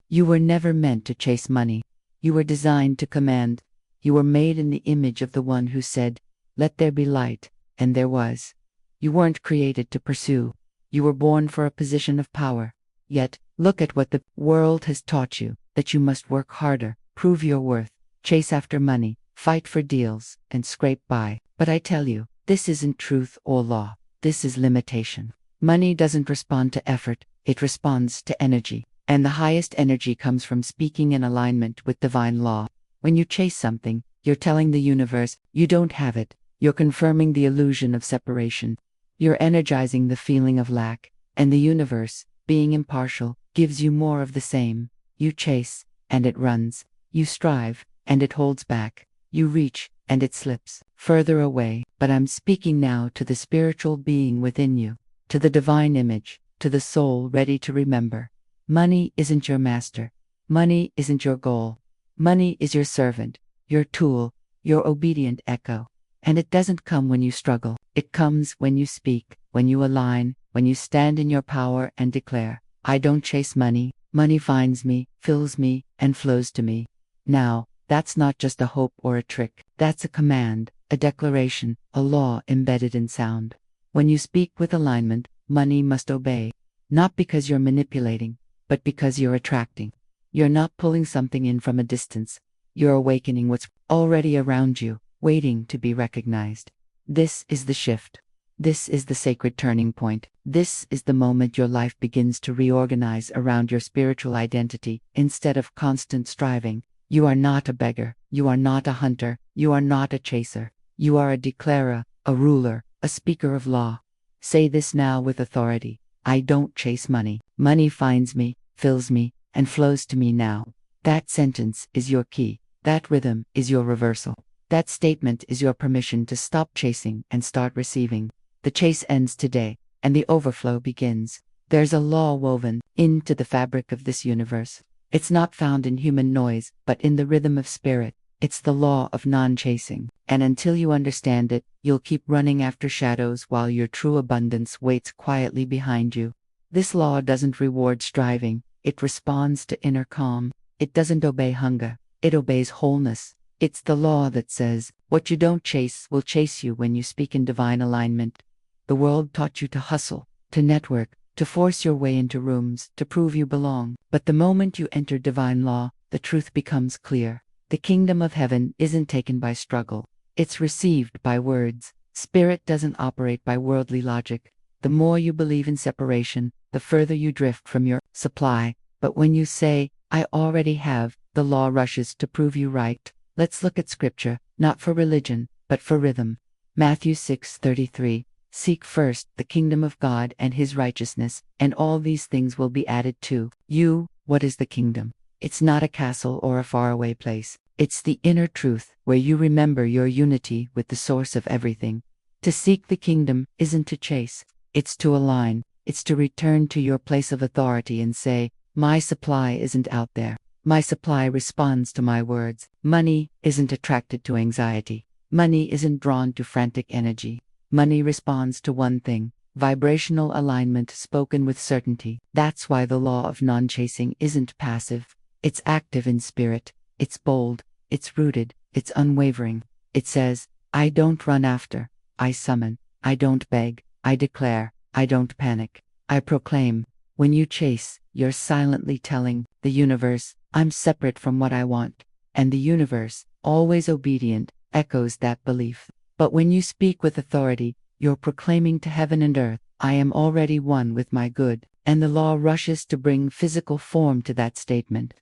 You were never meant to chase money. You were designed to command. You were made in the image of the one who said, "Let there be light," and there was. You weren't created to pursue. You were born for a position of power. Yet, look at what the world has taught you, that you must work harder, prove your worth, chase after money, fight for deals, and scrape by. But I tell you, this isn't truth or law. This is limitation. Money doesn't respond to effort, it responds to energy. And the highest energy comes from speaking in alignment with divine law. When you chase something, you're telling the universe, you don't have it. You're confirming the illusion of separation. You're energizing the feeling of lack. And the universe, being impartial, gives you more of the same. You chase, and it runs. You strive, and it holds back. You reach, and it slips further away. But I'm speaking now to the spiritual being within you, to the divine image, to the soul ready to remember. Money isn't your master. Money isn't your goal. Money is your servant, your tool, your obedient echo. And it doesn't come when you struggle. It comes when you speak, when you align, when you stand in your power and declare, "I don't chase money. Money finds me, fills me, and flows to me." Now, that's not just a hope or a trick. That's a command, a declaration, a law embedded in sound. When you speak with alignment, money must obey. Not because you're manipulating, but because you're attracting. You're not pulling something in from a distance. You're awakening what's already around you, waiting to be recognized. This is the shift. This is the sacred turning point. This is the moment your life begins to reorganize around your spiritual identity instead of constant striving. You are not a beggar. You are not a hunter. You are not a chaser. You are a declarer, a ruler, a speaker of law. Say this now with authority. I don't chase money. Money finds me, fills me, and flows to me now. That sentence is your key. That rhythm is your reversal. That statement is your permission to stop chasing and start receiving. The chase ends today, and the overflow begins. There's a law woven into the fabric of this universe. It's not found in human noise, but in the rhythm of spirit. It's the law of non-chasing. And until you understand it, you'll keep running after shadows while your true abundance waits quietly behind you. This law doesn't reward striving. It responds to inner calm. It doesn't obey hunger. It obeys wholeness. It's the law that says, what you don't chase will chase you when you speak in divine alignment. The world taught you to hustle, to network, to force your way into rooms, to prove you belong. But the moment you enter divine law, the truth becomes clear. The kingdom of heaven isn't taken by struggle. It's received by words. Spirit doesn't operate by worldly logic. The more you believe in separation, the further you drift from your supply. But when you say, I already have, the law rushes to prove you right. Let's look at scripture, not for religion, but for rhythm. Matthew 6:33. Seek first the kingdom of God and his righteousness, and all these things will be added to you. What is the kingdom? It's not a castle or a faraway place. It's the inner truth, where you remember your unity with the source of everything. To seek the kingdom isn't to chase, it's to align. It's to return to your place of authority and say, my supply isn't out there. My supply responds to my words. Money isn't attracted to anxiety. Money isn't drawn to frantic energy. Money responds to one thing: vibrational alignment spoken with certainty. That's why the law of non-chasing isn't passive. It's active in spirit. It's bold. It's rooted. It's unwavering. It says, I don't run after. I summon. I don't beg. I declare. I don't panic. I proclaim. When you chase, you're silently telling the universe, I'm separate from what I want. And the universe, always obedient, echoes that belief. But when you speak with authority, you're proclaiming to heaven and earth, I am already one with my good. And the law rushes to bring physical form to that statement.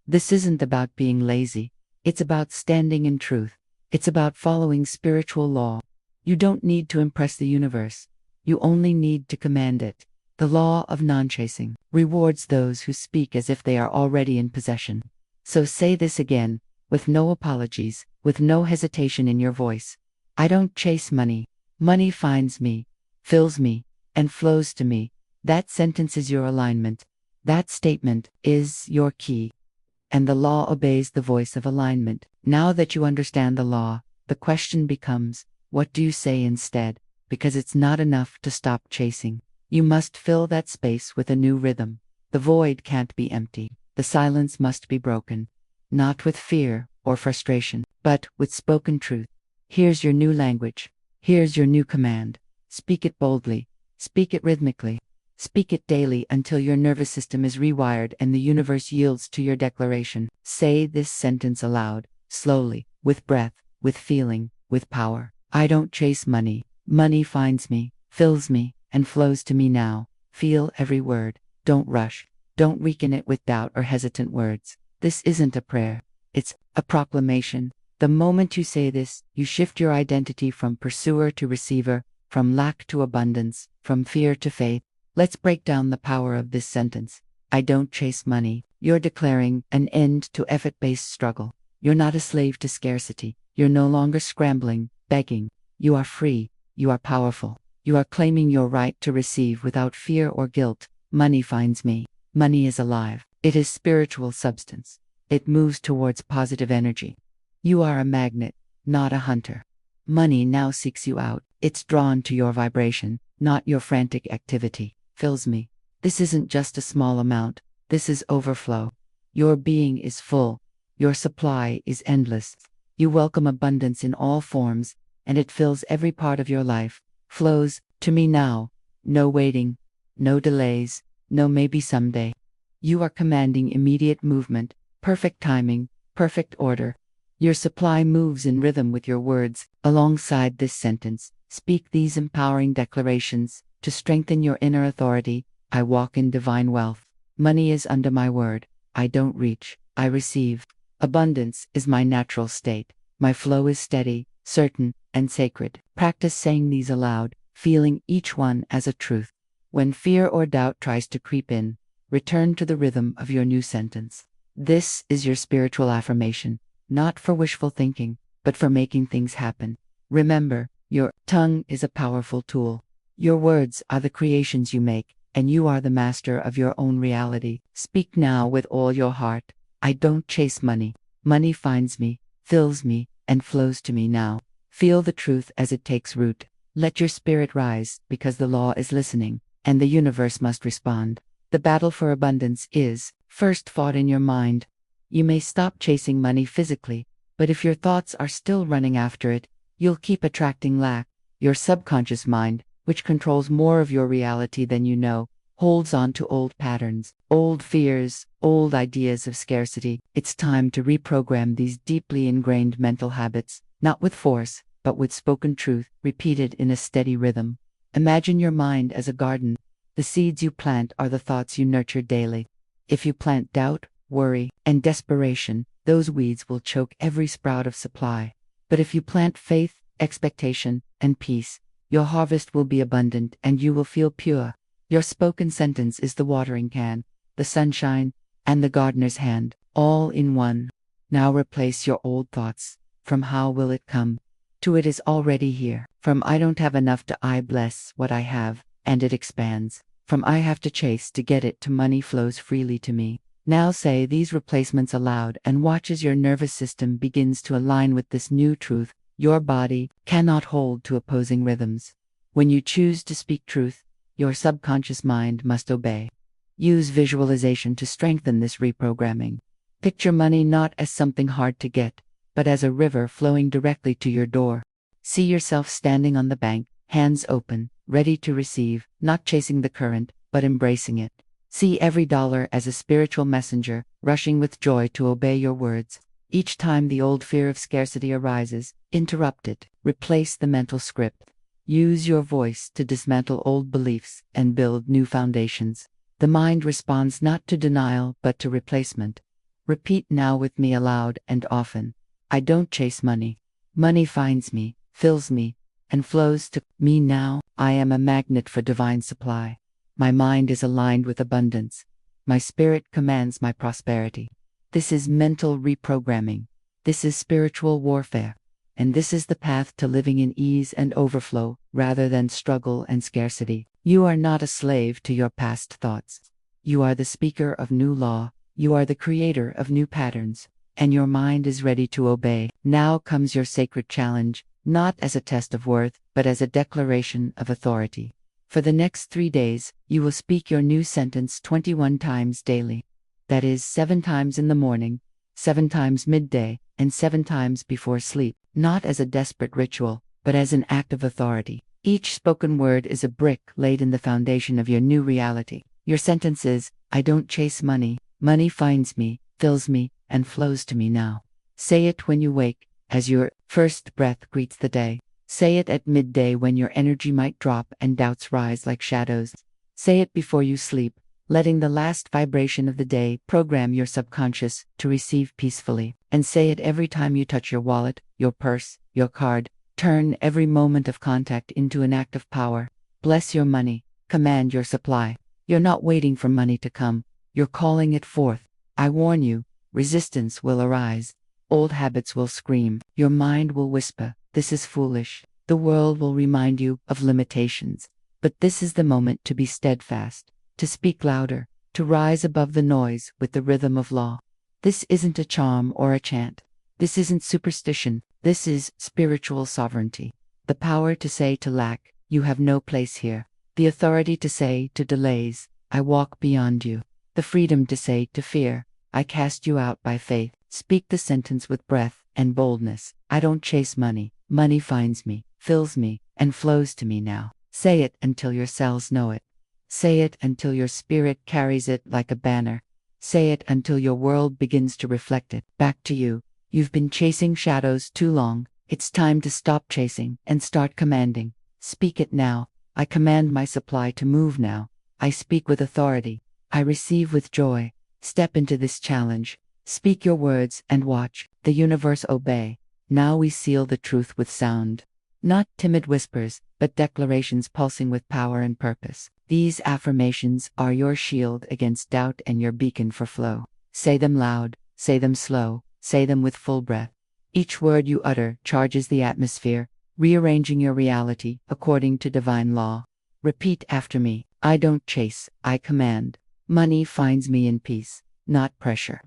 This isn't about being lazy. It's about standing in truth. It's about following spiritual law. You don't need to impress the universe. You only need to command it. The law of non-chasing rewards those who speak as if they are already in possession. So say this again, with no apologies, with no hesitation in your voice. I don't chase money. Money finds me, fills me, and flows to me. That sentence is your alignment. That statement is your key. And the law obeys the voice of alignment. Now that you understand the law, the question becomes, what do you say instead? Because it's not enough to stop chasing. You must fill that space with a new rhythm. The void can't be empty. The silence must be broken. Not with fear or frustration, but with spoken truth. Here's your new language. Here's your new command. Speak it boldly. Speak it rhythmically. Speak it daily until your nervous system is rewired and the universe yields to your declaration. Say this sentence aloud, slowly, with breath, with feeling, with power. I don't chase money. Money finds me, fills me, and flows to me now. Feel every word. Don't rush. Don't weaken it with doubt or hesitant words. This isn't a prayer. It's a proclamation. The moment you say this, you shift your identity from pursuer to receiver, from lack to abundance, from fear to faith. Let's break down the power of this sentence. I don't chase money. You're declaring an end to effort-based struggle. You're not a slave to scarcity. You're no longer scrambling, begging. You are free. You are powerful. You are claiming your right to receive without fear or guilt. Money finds me. Money is alive. It is spiritual substance. It moves towards positive energy. You are a magnet, not a hunter. Money now seeks you out. It's drawn to your vibration, not your frantic activity. Fills me. This isn't just a small amount. This is overflow. Your being is full. Your supply is endless. You welcome abundance in all forms, and it fills every part of your life. Flows to me now. No waiting. No delays. No maybe someday. You are commanding immediate movement, perfect timing, perfect order. Your supply moves in rhythm with your words. Alongside this sentence, speak these empowering declarations to strengthen your inner authority. I walk in divine wealth. Money is under my word. I don't reach, I receive. Abundance is my natural state. My flow is steady, certain, and sacred. Practice saying these aloud, feeling each one as a truth. When fear or doubt tries to creep in, return to the rhythm of your new sentence. This is your spiritual affirmation, not for wishful thinking, but for making things happen. Remember, your tongue is a powerful tool. Your words are the creations you make, and you are the master of your own reality. Speak now with all your heart. I don't chase money. Money finds me, fills me, and flows to me now. Feel the truth as it takes root. Let your spirit rise, because the law is listening, and the universe must respond. The battle for abundance is first fought in your mind. You may stop chasing money physically, but if your thoughts are still running after it, you'll keep attracting lack. Your subconscious mind, which controls more of your reality than you know, holds on to old patterns, old fears, old ideas of scarcity. It's time to reprogram these deeply ingrained mental habits, not with force, but with spoken truth, repeated in a steady rhythm. Imagine your mind as a garden. The seeds you plant are the thoughts you nurture daily. If you plant doubt, worry, and desperation, those weeds will choke every sprout of supply. But if you plant faith, expectation, and peace, your harvest will be abundant and you will feel pure. Your spoken sentence is the watering can, the sunshine, and the gardener's hand, all in one. Now replace your old thoughts. From how will it come? To it is already here. From I don't have enough to I bless what I have, and it expands. From I have to chase to get it to money flows freely to me. Now say these replacements aloud and watch as your nervous system begins to align with this new truth. Your body cannot hold to opposing rhythms. When you choose to speak truth, your subconscious mind must obey. Use visualization to strengthen this reprogramming. Picture money not as something hard to get, but as a river flowing directly to your door. See yourself standing on the bank, hands open, ready to receive, not chasing the current, but embracing it. See every dollar as a spiritual messenger, rushing with joy to obey your words. Each time the old fear of scarcity arises, interrupt it. Replace the mental script. Use your voice to dismantle old beliefs and build new foundations. The mind responds not to denial but to replacement. Repeat now with me aloud and often. I don't chase money. Money finds me, fills me, and flows to me now. I am a magnet for divine supply. My mind is aligned with abundance. My spirit commands my prosperity. This is mental reprogramming. This is spiritual warfare. And this is the path to living in ease and overflow, rather than struggle and scarcity. You are not a slave to your past thoughts. You are the speaker of new law. You are the creator of new patterns. And your mind is ready to obey. Now comes your sacred challenge, not as a test of worth, but as a declaration of authority. For the next 3 days, you will speak your new sentence 21 times daily. that is 7 times in the morning, 7 times midday, and 7 times before sleep, not as a desperate ritual, but as an act of authority. Each spoken word is a brick laid in the foundation of your new reality. Your sentence is, I don't chase money, money finds me, fills me, and flows to me now. Say it when you wake, as your first breath greets the day. Say it at midday when your energy might drop and doubts rise like shadows. Say it before you sleep, letting the last vibration of the day program your subconscious to receive peacefully. And say it every time you touch your wallet, your purse, your card. Turn every moment of contact into an act of power. Bless your money. Command your supply. You're not waiting for money to come. You're calling it forth. I warn you, resistance will arise. Old habits will scream. Your mind will whisper, this is foolish. The world will remind you of limitations. But this is the moment to be steadfast, to speak louder, to rise above the noise with the rhythm of law. This isn't a charm or a chant. This isn't superstition. This is spiritual sovereignty. The power to say to lack, you have no place here. The authority to say to delays, I walk beyond you. The freedom to say to fear, I cast you out by faith. Speak the sentence with breath and boldness. I don't chase money. Money finds me, fills me, and flows to me now. Say it until your cells know it. Say it until your spirit carries it like a banner. Say it until your world begins to reflect it back to you. You've been chasing shadows too long. It's time to stop chasing and start commanding. Speak it now. I command my supply to move now. I speak with authority. I receive with joy. Step into this challenge. Speak your words and watch the universe obey. Now we seal the truth with sound. Not timid whispers, but declarations pulsing with power and purpose. These affirmations are your shield against doubt and your beacon for flow. Say them loud, say them slow, say them with full breath. Each word you utter charges the atmosphere, rearranging your reality according to divine law. Repeat after me. I don't chase, I command. Money finds me in peace, not pressure.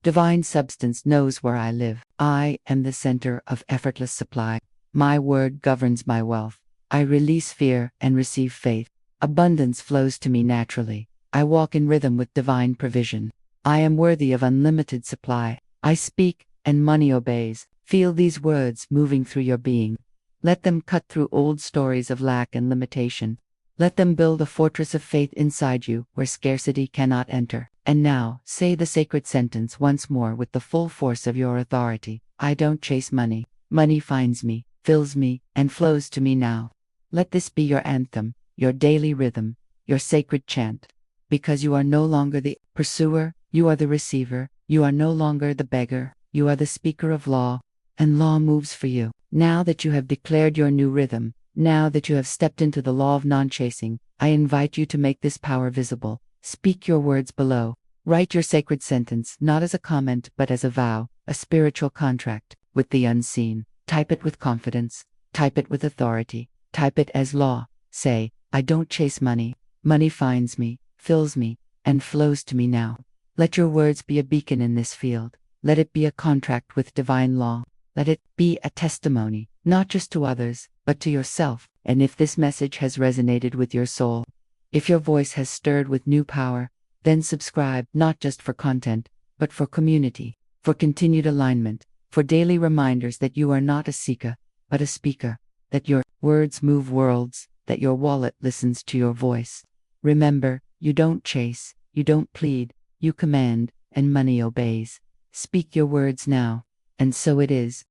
Divine substance knows where I live. I am the center of effortless supply. My word governs my wealth. I release fear and receive faith. Abundance flows to me naturally. I walk in rhythm with divine provision. I am worthy of unlimited supply. I speak, and money obeys. Feel these words moving through your being. Let them cut through old stories of lack and limitation. Let them build a fortress of faith inside you where scarcity cannot enter. And now, say the sacred sentence once more with the full force of your authority. I don't chase money. Money finds me, fills me, and flows to me now. Let this be your anthem, your daily rhythm, your sacred chant. Because you are no longer the pursuer, you are the receiver. You are no longer the beggar, you are the speaker of law, and law moves for you. Now that you have declared your new rhythm, now that you have stepped into the law of non-chasing, I invite you to make this power visible. Speak your words below. Write your sacred sentence not as a comment but as a vow, a spiritual contract with the unseen. Type it with confidence. Type it with authority. Type it as law. Say, I don't chase money. Money finds me, fills me, and flows to me now. Let your words be a beacon in this field. Let it be a contract with divine law. Let it be a testimony, not just to others, but to yourself. And if this message has resonated with your soul, if your voice has stirred with new power, then subscribe not just for content, but for community, for continued alignment, for daily reminders that you are not a seeker, but a speaker, that your words move worlds, that your wallet listens to your voice. Remember, you don't chase, you don't plead, you command, and money obeys. Speak your words now, and so it is.